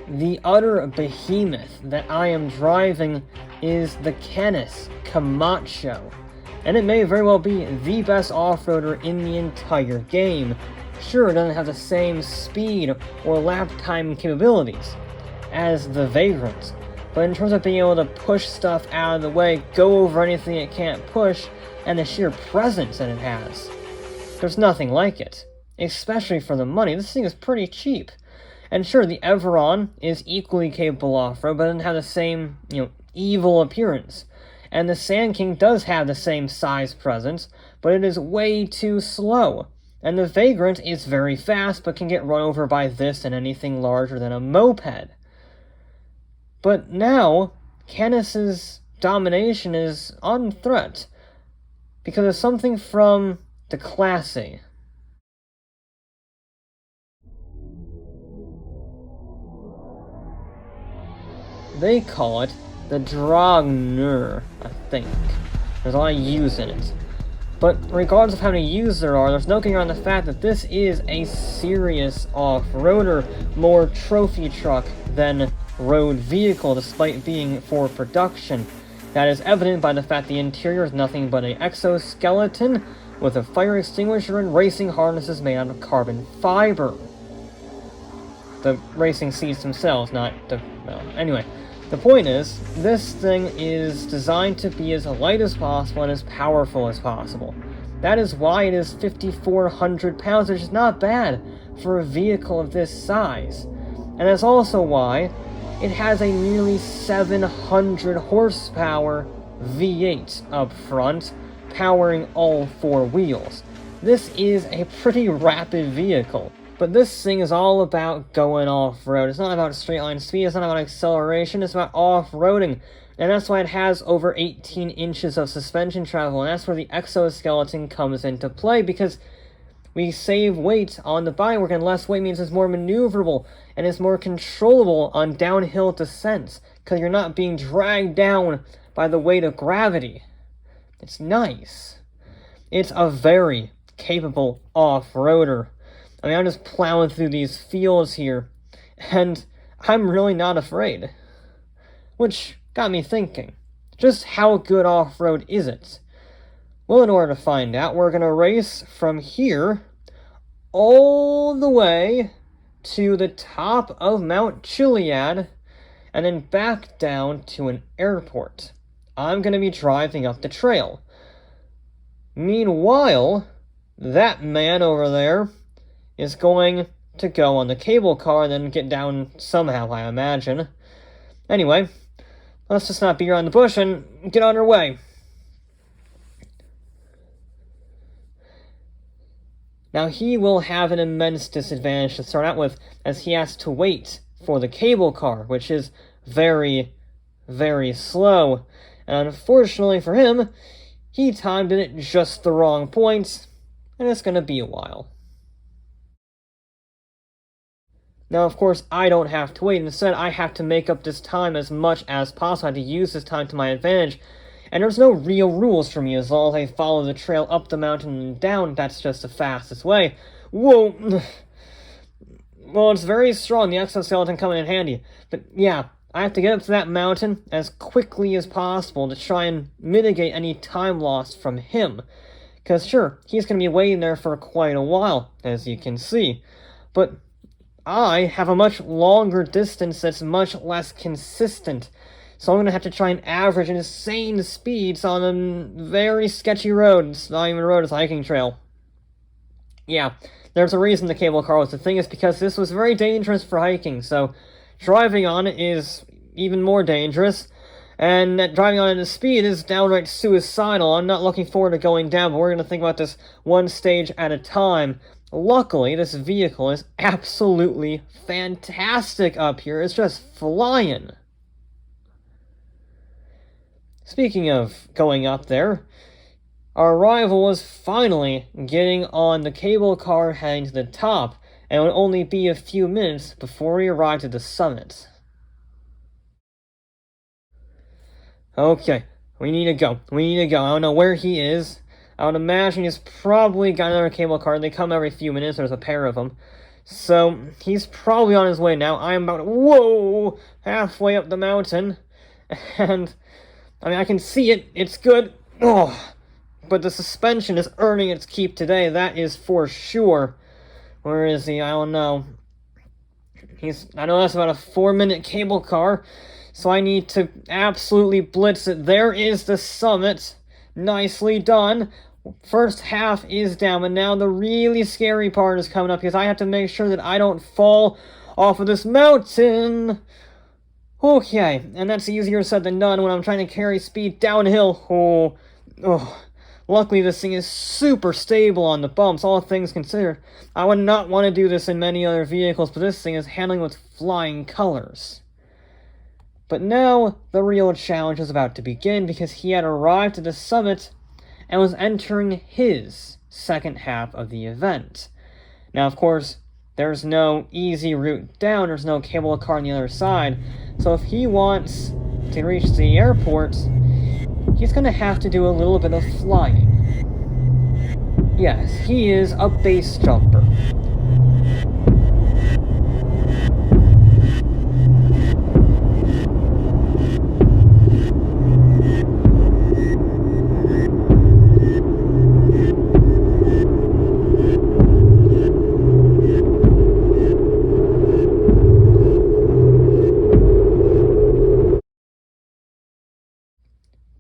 the utter behemoth that I am driving is the Canis Camacho, and it may very well be the best off-roader in the entire game. Sure, it doesn't have the same speed or lap time capabilities as the Vagrant, but in terms of being able to push stuff out of the way, go over anything it can't push, and the sheer presence that it has, there's nothing like it. Especially for the money, this thing is pretty cheap. And sure, the Everon is equally capable off-road, but doesn't have the same, evil appearance. And the Sand King does have the same size presence, but it is way too slow. And the Vagrant is very fast, but can get run over by this and anything larger than a moped. But now, Canis's domination is on threat, because of something from DECLASSE. They call it the Draugur, I think. There's a lot of U's in it. But regardless of how many U's there are, there's no getting around the fact that this is a serious off-roader, more trophy truck than road vehicle, despite being for production. That is evident by the fact the interior is nothing but an exoskeleton with a fire extinguisher and racing harnesses made out of carbon fiber. The racing seats themselves, not the... well, anyway. The point is, this thing is designed to be as light as possible and as powerful as possible. That is why it is 5,400 pounds, which is not bad for a vehicle of this size. And that's also why it has a nearly 700 horsepower V8 up front, powering all four wheels. This is a pretty rapid vehicle. But this thing is all about going off-road. It's not about straight line speed, it's not about acceleration, it's about off-roading. And that's why it has over 18 inches of suspension travel, and that's where the exoskeleton comes into play, because we save weight on the bodywork, and less weight means it's more maneuverable, and it's more controllable on downhill descents, because you're not being dragged down by the weight of gravity. It's nice. It's a very capable off-roader. I mean, I'm just plowing through these fields here, and I'm really not afraid. Which got me thinking, just how good off-road is it? Well, in order to find out, we're going to race from here all the way to the top of Mount Chiliad, and then back down to an airport. I'm going to be driving up the trail. Meanwhile, that man over there is going to go on the cable car and then get down somehow, I imagine. Anyway, let's just not beat around the bush and get on our way. Now, he will have an immense disadvantage to start out with, as he has to wait for the cable car, which is very, very slow. And unfortunately for him, he timed it at just the wrong points, and it's going to be a while. Now, of course, I don't have to wait. Instead, I have to make up this time as much as possible. I have to use this time to my advantage. And there's no real rules for me as long as I follow the trail up the mountain and down. That's just the fastest way. Whoa! Well, it's very strong, the exoskeleton coming in handy. But yeah, I have to get up to that mountain as quickly as possible to try and mitigate any time lost from him. Because sure, he's going to be waiting there for quite a while, as you can see. But I have a much longer distance that's much less consistent, so I'm going to have to try and average insane speeds on a very sketchy road. It's not even a road, it's a hiking trail. Yeah, there's a reason the cable car was the thing, is because this was very dangerous for hiking, so driving on it is even more dangerous, and that driving on it at speed is downright suicidal. I'm not looking forward to going down, but we're going to think about this one stage at a time. Luckily, this vehicle is absolutely fantastic up here. It's just flying. Speaking of going up there, our rival was finally getting on the cable car heading to the top, and it would only be a few minutes before we arrived at the summit. Okay, we need to go. I don't know where he is. I would imagine he's probably got another cable car. They come every few minutes. There's a pair of them. So, he's probably on his way now. I am about, whoa, halfway up the mountain. And, I mean, I can see it. It's good. Oh, but the suspension is earning its keep today. That is for sure. Where is he? I don't know. I know that's about a 4-minute cable car, so I need to absolutely blitz it. There is the summit. Nicely done. First half is down, but now the really scary part is coming up, because I have to make sure that I don't fall off of this mountain. Okay, and that's easier said than done when I'm trying to carry speed downhill. Oh. Luckily, this thing is super stable on the bumps, all things considered. I would not want to do this in many other vehicles, but this thing is handling with flying colors. But now, the real challenge is about to begin, because he had arrived at the summit and was entering his second half of the event. Now, of course, there's no easy route down, there's no cable car on the other side, so if he wants to reach the airport, he's gonna have to do a little bit of flying. Yes, he is a base jumper.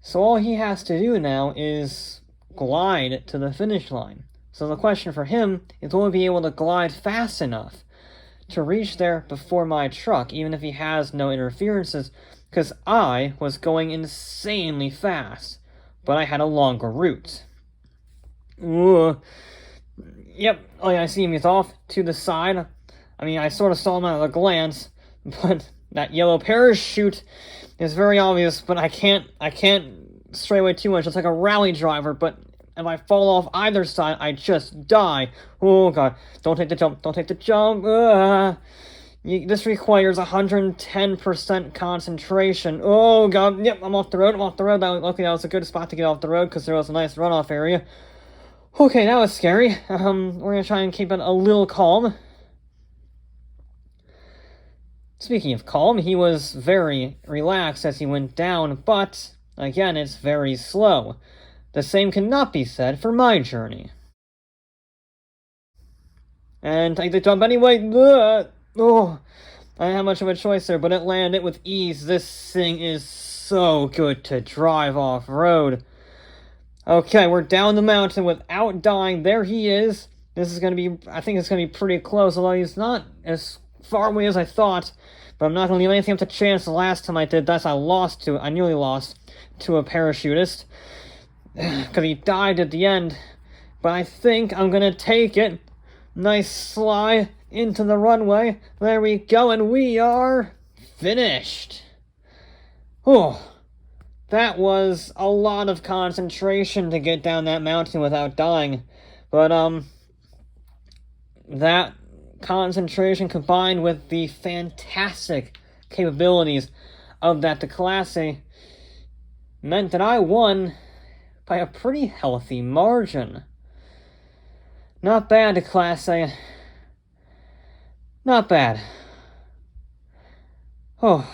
So all he has to do now is glide to the finish line. So the question for him is, will he be able to glide fast enough to reach there before my truck, even if he has no interferences, because I was going insanely fast, but I had a longer route. Ooh. Yep, oh yeah, I see him, he's off to the side. I mean, I sort of saw him at a glance, but that yellow parachute is very obvious, but I can't stray away too much. It's like a rally driver, but if I fall off either side, I just die. Oh god, don't take the jump, don't take the jump. This requires 110% concentration. Oh god, yep, I'm off the road. Luckily, that was a good spot to get off the road, because there was a nice runoff area. Okay, that was scary. We're gonna try and keep it a little calm. Speaking of calm, he was very relaxed as he went down, but again, it's very slow. The same cannot be said for my journey. And take the jump anyway. Oh, I didn't have much of a choice there, but it landed with ease. This thing is so good to drive off-road. Okay, we're down the mountain without dying. There he is. This is going to be, I think it's going to be pretty close, although he's not as far away as I thought. But I'm not going to leave anything up to chance. The last time I did this, I nearly lost to a parachutist, because he died at the end. But I think I'm going to take it. Nice slide into the runway. There we go, and we are finished. Oh, that was a lot of concentration to get down that mountain without dying. But, that concentration combined with the fantastic capabilities of that DECLASSE meant that I won by a pretty healthy margin. Not bad, DECLASSE. Not bad. Oh.